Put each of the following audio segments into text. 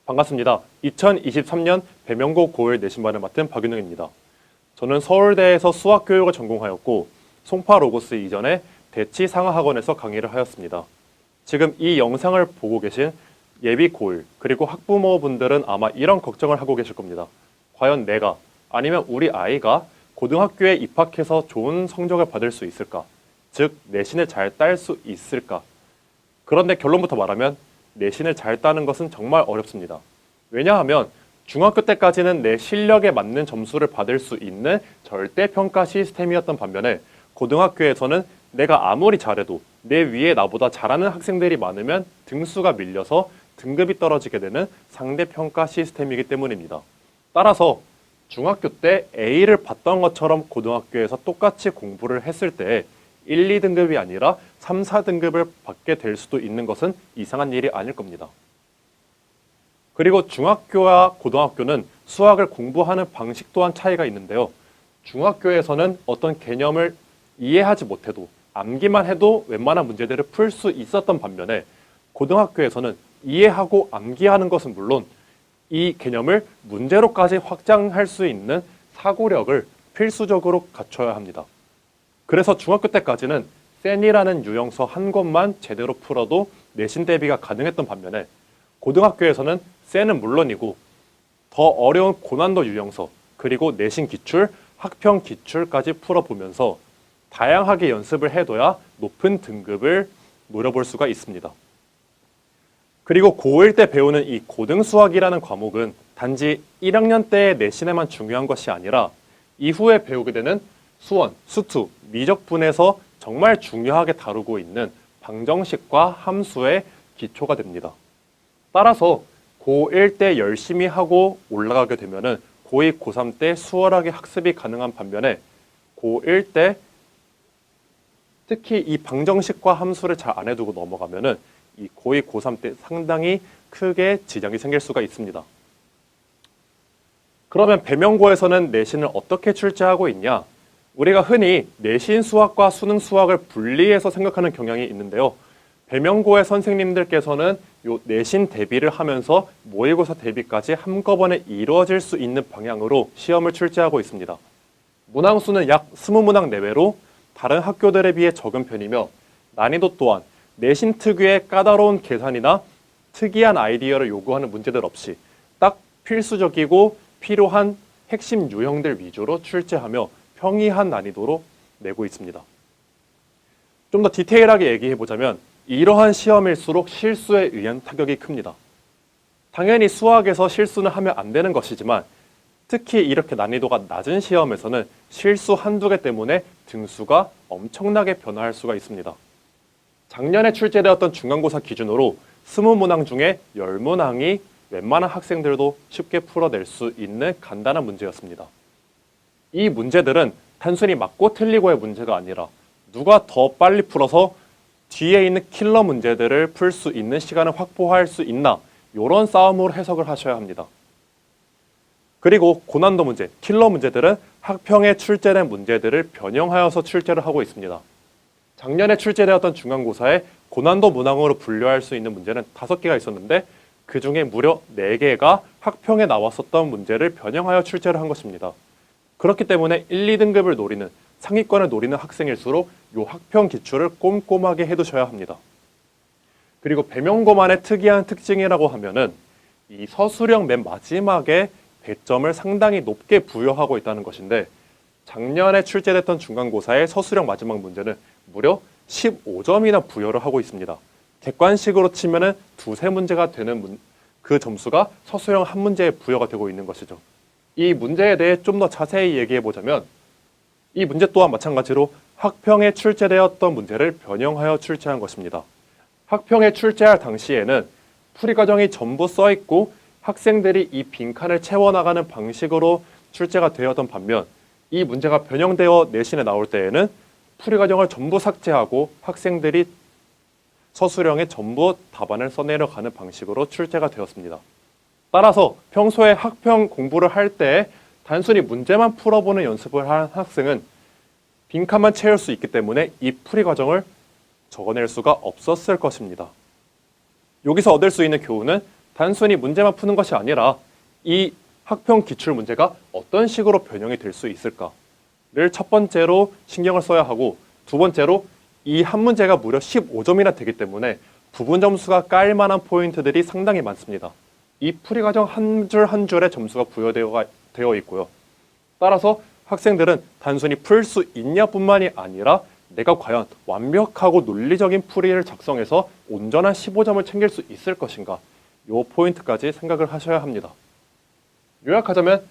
반갑습니다. 2023년 배명고 고1 내신반을 맡은 박윤웅입니다. 저는 서울대에서 수학교육을 전공하였고 송파로고스 이전에 대치상하학원에서 강의를 하였습니다. 지금 이 영상을 보고 계신 예비 고1 그리고 학부모분들은 아마 이런 걱정을 하고 계실 겁니다. 과연 내가 아니면 우리 아이가 고등학교에 입학해서 좋은 성적을 받을 수 있을까? 즉 내신을 잘 딸 수 있을까? 그런데 결론부터 말하면 내신을 잘 따는 것은 정말 어렵습니다. 왜냐하면 중학교 때까지는 내 실력에 맞는 점수를 받을 수 있는 절대평가 시스템이었던 반면에 고등학교에서는 내가 아무리 잘해도 내 위에 나보다 잘하는 학생들이 많으면 등수가 밀려서 등급이 떨어지게 되는 상대평가 시스템이기 때문입니다. 따라서 중학교 때 A를 받던 것처럼 고등학교에서 똑같이 공부를 했을 때 1, 2등급이 아니라 3, 4등급을 받게 될 수도 있는 것은 이상한 일이 아닐 겁니다. 그리고 중학교와 고등학교는 수학을 공부하는 방식 또한 차이가 있는데요. 중학교에서는 어떤 개념을 이해하지 못해도 암기만 해도 웬만한 문제들을 풀 수 있었던 반면에 고등학교에서는 이해하고 암기하는 것은 물론 이 개념을 문제로까지 확장할 수 있는 사고력을 필수적으로 갖춰야 합니다. 그래서 중학교 때까지는 센이라는 유형서 한 권만 제대로 풀어도 내신 대비가 가능했던 반면에 고등학교에서는 센은 물론이고 더 어려운 고난도 유형서 그리고 내신 기출, 학평 기출까지 풀어보면서 다양하게 연습을 해둬야 높은 등급을 노려볼 수가 있습니다. 그리고 고1 때 배우는 이 고등수학이라는 과목은 단지 1학년 때의 내신에만 중요한 것이 아니라 이후에 배우게 되는 수원, 수투, 미적분에서 정말 중요하게 다루고 있는 방정식과 함수의 기초가 됩니다. 따라서 고1 때 열심히 하고 올라가게 되면은 고2, 고3 때 수월하게 학습이 가능한 반면에 고1 때 특히 이 방정식과 함수를 잘 안 해두고 넘어가면은 이 고2, 고3 때 상당히 크게 지장이 생길 수가 있습니다. 그러면 배명고에서는 내신을 어떻게 출제하고 있냐? 우리가 흔히 내신 수학과 수능 수학을 분리해서 생각하는 경향이 있는데요. 배명고의 선생님들께서는 요 내신 대비를 하면서 모의고사 대비까지 한꺼번에 이루어질 수 있는 방향으로 시험을 출제하고 있습니다. 문항수는 약 20문항 내외로 다른 학교들에 비해 적은 편이며 난이도 또한 내신 특유의 까다로운 계산이나 특이한 아이디어를 요구하는 문제들 없이 딱 필수적이고 필요한 핵심 유형들 위주로 출제하며 평이한 난이도로 내고 있습니다. 좀 더 디테일하게 얘기해보자면 이러한 시험일수록 실수에 의한 타격이 큽니다. 당연히 수학에서 실수는 하면 안 되는 것이지만 특히 이렇게 난이도가 낮은 시험에서는 실수 한두 개 때문에 등수가 엄청나게 변화할 수가 있습니다. 작년에 출제되었던 중간고사 기준으로 20문항 중에 10문항이 웬만한 학생들도 쉽게 풀어낼 수 있는 간단한 문제였습니다. 이 문제들은 단순히 맞고 틀리고의 문제가 아니라 누가 더 빨리 풀어서 뒤에 있는 킬러 문제들을 풀 수 있는 시간을 확보할 수 있나 이런 싸움으로 해석을 하셔야 합니다. 그리고 고난도 문제, 킬러 문제들은 학평에 출제된 문제들을 변형하여서 출제를 하고 있습니다. 작년에 출제되었던 중간고사에 고난도 문항으로 분류할 수 있는 문제는 5개가 있었는데 그 중에 무려 4개가 학평에 나왔었던 문제를 변형하여 출제를 한 것입니다. 그렇기 때문에 1, 2등급을 노리는 상위권을 노리는 학생일수록 이 학평 기출을 꼼꼼하게 해두셔야 합니다. 그리고 배명고만의 특이한 특징이라고 하면은 이 서술형 맨 마지막에 배점을 상당히 높게 부여하고 있다는 것인데 작년에 출제됐던 중간고사의 서술형 마지막 문제는 무려 15점이나 부여를 하고 있습니다. 객관식으로 치면은 2-3문제가 되는 그 점수가 서술형 한 문제에 부여가 되고 있는 것이죠. 이 문제에 대해 좀 더 자세히 얘기해 보자면 이 문제 또한 마찬가지로 학평에 출제되었던 문제를 변형하여 출제한 것입니다. 학평에 출제할 당시에는 풀이 과정이 전부 써 있고 학생들이 이 빈칸을 채워나가는 방식으로 출제가 되었던 반면 이 문제가 변형되어 내신에 나올 때에는 풀이 과정을 전부 삭제하고 학생들이 서술형에 전부 답안을 써내려가는 방식으로 출제가 되었습니다. 따라서 평소에 학평 공부를 할 때 단순히 문제만 풀어보는 연습을 한 학생은 빈칸만 채울 수 있기 때문에 이 풀이 과정을 적어낼 수가 없었을 것입니다. 여기서 얻을 수 있는 교훈은 단순히 문제만 푸는 것이 아니라 이 학평 기출 문제가 어떤 식으로 변형이 될 수 있을까를 첫 번째로 신경을 써야 하고, 두 번째로 이 한 문제가 무려 15점이나 되기 때문에 부분 점수가 깔 만한 포인트들이 상당히 많습니다. 이 풀이 과정 한 줄 한 줄에 점수가 부여되어 있고요. 따라서 학생들은 단순히 풀 수 있냐뿐만이 아니라 내가 과연 완벽하고 논리적인 풀이를 작성해서 온전한 15점을 챙길 수 있을 것인가, 이 포인트까지 생각을 하셔야 합니다. 요약하자면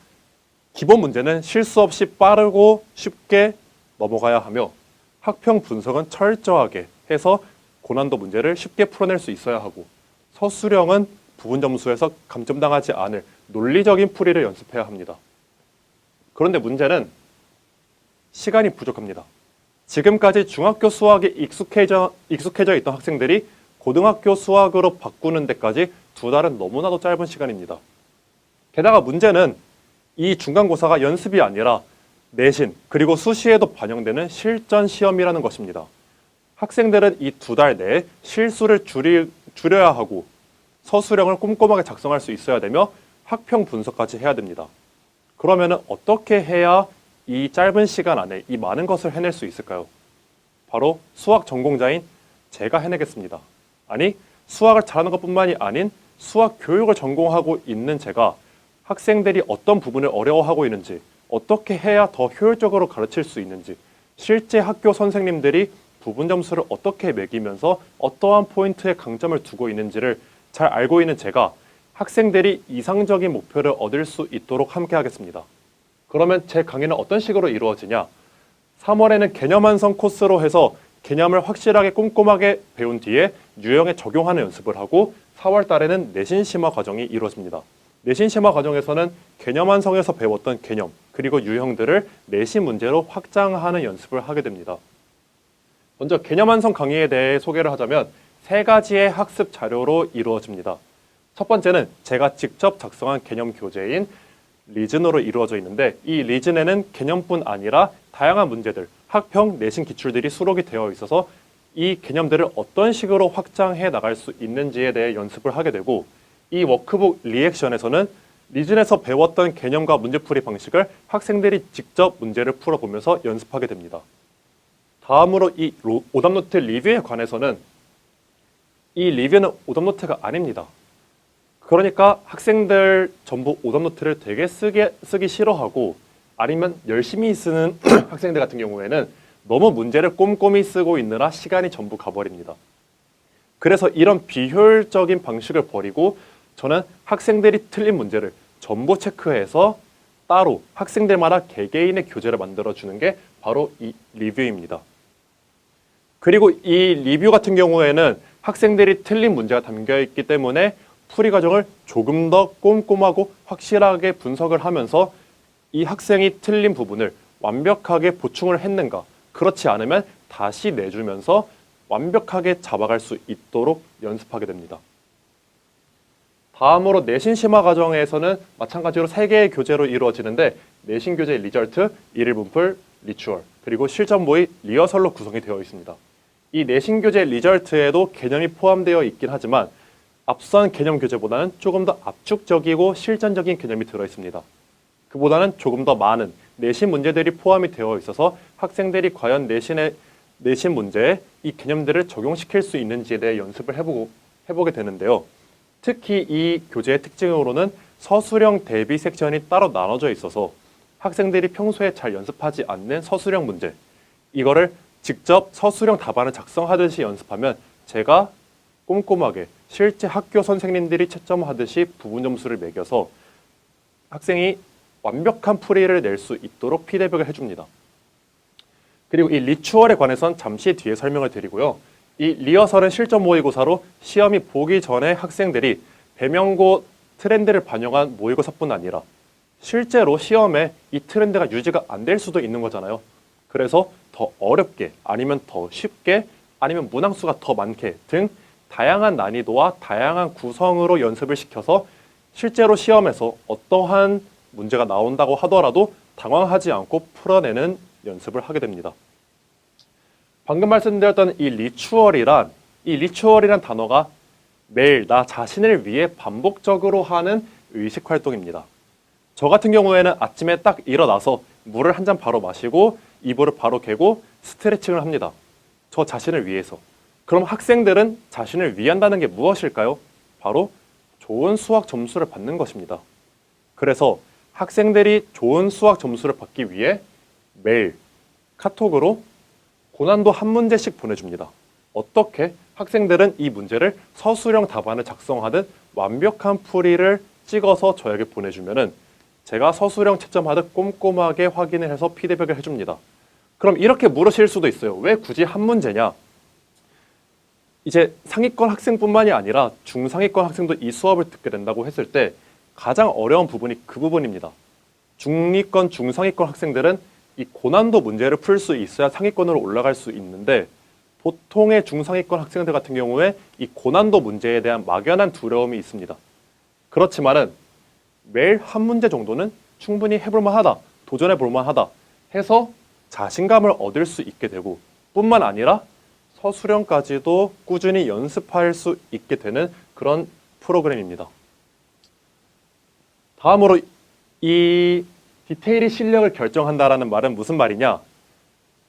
기본 문제는 실수 없이 빠르고 쉽게 넘어가야 하며, 학평 분석은 철저하게 해서 고난도 문제를 쉽게 풀어낼 수 있어야 하고, 서술형은 부분 점수에서 감점당하지 않을 논리적인 풀이를 연습해야 합니다. 그런데 문제는 시간이 부족합니다. 지금까지 중학교 수학에 익숙해져 있던 학생들이 고등학교 수학으로 바꾸는 데까지 2달은 너무나도 짧은 시간입니다. 게다가 문제는 이 중간고사가 연습이 아니라 내신 그리고 수시에도 반영되는 실전 시험이라는 것입니다. 학생들은 이 2달 내에 실수를 줄여야 하고 서술형을 꼼꼼하게 작성할 수 있어야 되며 학평 분석까지 해야 됩니다. 그러면 어떻게 해야 이 짧은 시간 안에 이 많은 것을 해낼 수 있을까요? 바로 수학 전공자인 제가 해내겠습니다. 아니, 수학을 잘하는 것뿐만이 아닌 수학 교육을 전공하고 있는 제가 학생들이 어떤 부분을 어려워하고 있는지, 어떻게 해야 더 효율적으로 가르칠 수 있는지, 실제 학교 선생님들이 부분 점수를 어떻게 매기면서 어떠한 포인트에 강점을 두고 있는지를 잘 알고 있는 제가 학생들이 이상적인 목표를 얻을 수 있도록 함께 하겠습니다. 그러면 제 강의는 어떤 식으로 이루어지냐? 3월에는 개념 완성 코스로 해서 개념을 확실하게 꼼꼼하게 배운 뒤에 유형에 적용하는 연습을 하고, 4월 달에는 내신 심화 과정이 이루어집니다. 내신 심화 과정에서는 개념 완성에서 배웠던 개념 그리고 유형들을 내신 문제로 확장하는 연습을 하게 됩니다. 먼저 개념 완성 강의에 대해 소개를 하자면 3가지의 학습 자료로 이루어집니다. 첫 번째는 제가 직접 작성한 개념 교재인 리즈너로 이루어져 있는데, 이 리즈너는 개념뿐 아니라 다양한 문제들, 학평, 내신 기출들이 수록이 되어 있어서 이 개념들을 어떤 식으로 확장해 나갈 수 있는지에 대해 연습을 하게 되고, 이 워크북 리액션에서는 리즌에서 배웠던 개념과 문제풀이 방식을 학생들이 직접 문제를 풀어보면서 연습하게 됩니다. 다음으로 이 오답노트 리뷰에 관해서는 이 리뷰는 오답노트가 아닙니다. 그러니까 학생들 전부 오답노트를 되게 쓰기 싫어하고, 아니면 열심히 쓰는 학생들 같은 경우에는 너무 문제를 꼼꼼히 쓰고 있느라 시간이 전부 가버립니다. 그래서 이런 비효율적인 방식을 버리고 저는 학생들이 틀린 문제를 전부 체크해서 따로 학생들마다 개개인의 교재를 만들어주는 게 바로 이 리뷰입니다. 그리고 이 리뷰 같은 경우에는 학생들이 틀린 문제가 담겨있기 때문에 풀이 과정을 조금 더 꼼꼼하고 확실하게 분석을 하면서 이 학생이 틀린 부분을 완벽하게 보충을 했는가, 그렇지 않으면 다시 내주면서 완벽하게 잡아갈 수 있도록 연습하게 됩니다. 다음으로 내신 심화 과정에서는 마찬가지로 3개의 교재로 이루어지는데, 내신 교재 리절트, 일일 분풀, 리추얼, 그리고 실전 모의, 리허설로 구성이 되어 있습니다. 이 내신 교재 리절트에도 개념이 포함되어 있긴 하지만 앞선 개념 교재보다는 조금 더 압축적이고 실전적인 개념이 들어 있습니다. 그보다는 조금 더 많은 내신 문제들이 포함이 되어 있어서 학생들이 과연 내신 문제에 이 개념들을 적용시킬 수 있는지에 대해 연습을 해보게 되는데요. 특히 이 교재의 특징으로는 서술형 대비 섹션이 따로 나눠져 있어서 학생들이 평소에 잘 연습하지 않는 서술형 문제, 이거를 직접 서술형 답안을 작성하듯이 연습하면 제가 꼼꼼하게 실제 학교 선생님들이 채점하듯이 부분 점수를 매겨서 학생이 완벽한 풀이를 낼 수 있도록 피드백을 해줍니다. 그리고 이 리추얼에 관해서는 잠시 뒤에 설명을 드리고요. 이 리허설은 실전 모의고사로 시험이 보기 전에 학생들이 배명고 트렌드를 반영한 모의고사뿐 아니라 실제로 시험에 이 트렌드가 유지가 안 될 수도 있는 거잖아요. 그래서 더 어렵게, 아니면 더 쉽게, 아니면 문항수가 더 많게 등 다양한 난이도와 다양한 구성으로 연습을 시켜서 실제로 시험에서 어떠한 문제가 나온다고 하더라도 당황하지 않고 풀어내는 연습을 하게 됩니다. 방금 말씀드렸던 이 리추얼이란 단어가 매일 나 자신을 위해 반복적으로 하는 의식 활동입니다. 저 같은 경우에는 아침에 딱 일어나서 물을 한 잔 바로 마시고 이불을 바로 개고 스트레칭을 합니다. 저 자신을 위해서. 그럼 학생들은 자신을 위한다는 게 무엇일까요? 바로 좋은 수학 점수를 받는 것입니다. 그래서 학생들이 좋은 수학 점수를 받기 위해 매일 카톡으로 고난도 한 문제씩 보내줍니다. 어떻게? 학생들은 이 문제를 서술형 답안을 작성하듯 완벽한 풀이를 찍어서 저에게 보내주면은 제가 서술형 채점하듯 꼼꼼하게 확인을 해서 피드백을 해줍니다. 그럼 이렇게 물으실 수도 있어요. 왜 굳이 한 문제냐? 이제 상위권 학생뿐만이 아니라 중상위권 학생도 이 수업을 듣게 된다고 했을 때 가장 어려운 부분이 그 부분입니다. 중위권, 중상위권 학생들은 이 고난도 문제를 풀 수 있어야 상위권으로 올라갈 수 있는데 보통의 중상위권 학생들 같은 경우에 이 고난도 문제에 대한 막연한 두려움이 있습니다. 그렇지만은 매일 한 문제 정도는 충분히 해볼 만하다, 도전해 볼 만하다 해서 자신감을 얻을 수 있게 되고 뿐만 아니라 서술형까지도 꾸준히 연습할 수 있게 되는 그런 프로그램입니다. 다음으로 이 디테일이 실력을 결정한다라는 말은 무슨 말이냐?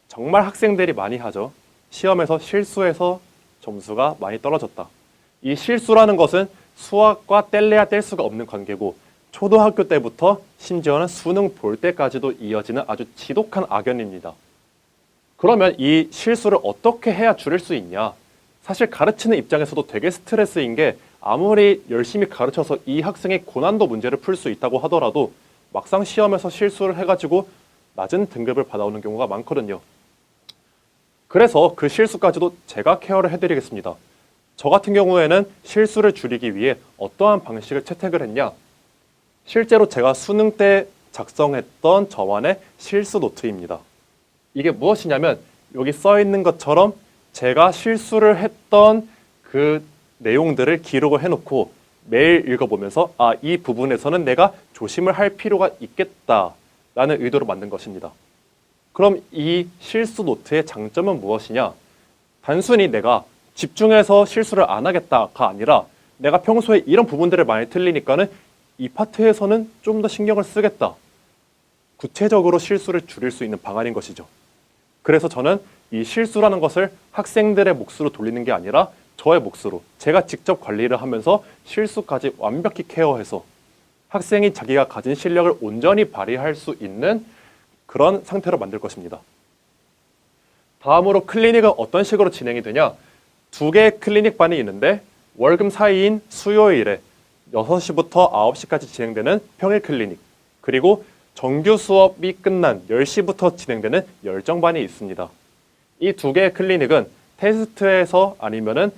정말 학생들이 많이 하죠. 시험에서 실수해서 점수가 많이 떨어졌다. 이 실수라는 것은 수학과 뗄래야 뗄 수가 없는 관계고 초등학교 때부터 심지어는 수능 볼 때까지도 이어지는 아주 지독한 악연입니다. 그러면 이 실수를 어떻게 해야 줄일 수 있냐? 사실 가르치는 입장에서도 되게 스트레스인 게 아무리 열심히 가르쳐서 이 학생의 고난도 문제를 풀 수 있다고 하더라도 막상 시험에서 실수를 해가지고 낮은 등급을 받아오는 경우가 많거든요. 그래서 그 실수까지도 제가 케어를 해드리겠습니다. 저 같은 경우에는 실수를 줄이기 위해 어떠한 방식을 채택을 했냐? 실제로 제가 수능 때 작성했던 저만의 실수 노트입니다. 이게 무엇이냐면 여기 써 있는 것처럼 제가 실수를 했던 그 내용들을 기록을 해놓고 매일 읽어보면서 이 부분에서는 내가 조심을 할 필요가 있겠다라는 의도로 만든 것입니다. 그럼 이 실수 노트의 장점은 무엇이냐? 단순히 내가 집중해서 실수를 안 하겠다가 아니라 내가 평소에 이런 부분들을 많이 틀리니까는 이 파트에서는 좀 더 신경을 쓰겠다. 구체적으로 실수를 줄일 수 있는 방안인 것이죠. 그래서 저는 이 실수라는 것을 학생들의 몫으로 돌리는 게 아니라 저의 몫으로 제가 직접 관리를 하면서 실수까지 완벽히 케어해서 학생이 자기가 가진 실력을 온전히 발휘할 수 있는 그런 상태로 만들 것입니다. 다음으로 클리닉은 어떤 식으로 진행이 되냐? 2개의 클리닉 반이 있는데 월금 사이인 수요일에 6시부터 9시까지 진행되는 평일 클리닉, 그리고 정규 수업이 끝난 10시부터 진행되는 열정반이 있습니다. 이 2개의 클리닉은 테스트에서 아니면은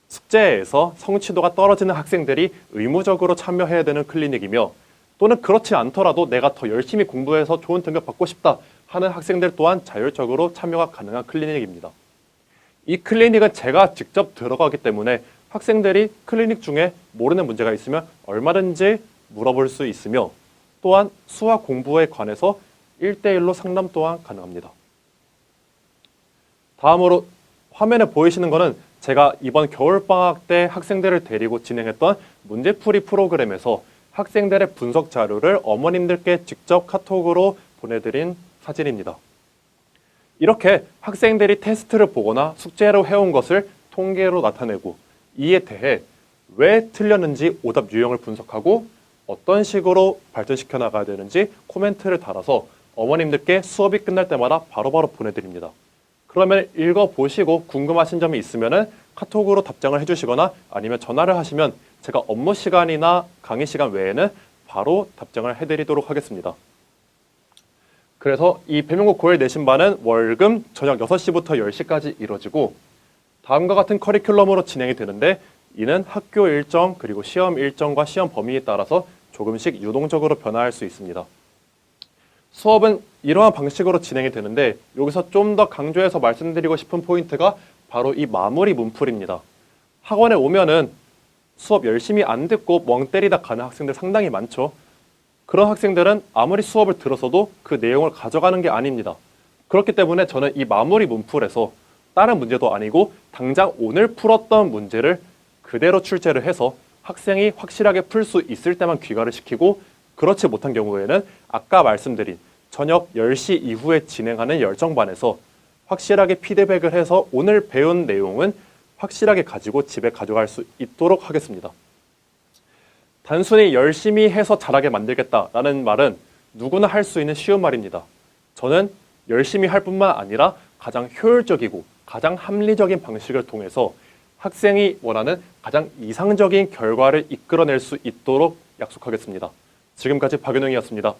숙제에서 성취도가 떨어지는 학생들이 의무적으로 참여해야 되는 클리닉이며 또는 그렇지 않더라도 내가 더 열심히 공부해서 좋은 등급 받고 싶다 하는 학생들 또한 자율적으로 참여가 가능한 클리닉입니다. 이 클리닉은 제가 직접 들어가기 때문에 학생들이 클리닉 중에 모르는 문제가 있으면 얼마든지 물어볼 수 있으며 또한 수학 공부에 관해서 1대1로 상담 또한 가능합니다. 다음으로 화면에 보이시는 것은 제가 이번 겨울방학 때 학생들을 데리고 진행했던 문제풀이 프로그램에서 학생들의 분석 자료를 어머님들께 직접 카톡으로 보내드린 사진입니다. 이렇게 학생들이 테스트를 보거나 숙제로 해온 것을 통계로 나타내고 이에 대해 왜 틀렸는지 오답 유형을 분석하고 어떤 식으로 발전시켜 나가야 되는지 코멘트를 달아서 어머님들께 수업이 끝날 때마다 바로바로 보내드립니다. 그러면 읽어보시고 궁금하신 점이 있으면 카톡으로 답장을 해주시거나 아니면 전화를 하시면 제가 업무 시간이나 강의 시간 외에는 바로 답장을 해드리도록 하겠습니다. 그래서 이 배명고 고1 내신반은 월금 저녁 6시부터 10시까지 이루어지고 다음과 같은 커리큘럼으로 진행이 되는데 이는 학교 일정 그리고 시험 일정과 시험 범위에 따라서 조금씩 유동적으로 변화할 수 있습니다. 수업은 이러한 방식으로 진행이 되는데 여기서 좀 더 강조해서 말씀드리고 싶은 포인트가 바로 이 마무리 문풀입니다. 학원에 오면은 수업 열심히 안 듣고 멍 때리다 가는 학생들 상당히 많죠. 그런 학생들은 아무리 수업을 들었어도 그 내용을 가져가는 게 아닙니다. 그렇기 때문에 저는 이 마무리 문풀에서 다른 문제도 아니고 당장 오늘 풀었던 문제를 그대로 출제를 해서 학생이 확실하게 풀 수 있을 때만 귀가를 시키고 그렇지 못한 경우에는 아까 말씀드린 저녁 10시 이후에 진행하는 열정반에서 확실하게 피드백을 해서 오늘 배운 내용은 확실하게 가지고 집에 가져갈 수 있도록 하겠습니다. 단순히 열심히 해서 잘하게 만들겠다라는 말은 누구나 할 수 있는 쉬운 말입니다. 저는 열심히 할 뿐만 아니라 가장 효율적이고 가장 합리적인 방식을 통해서 학생이 원하는 가장 이상적인 결과를 이끌어낼 수 있도록 약속하겠습니다. 지금까지 박윤웅이었습니다.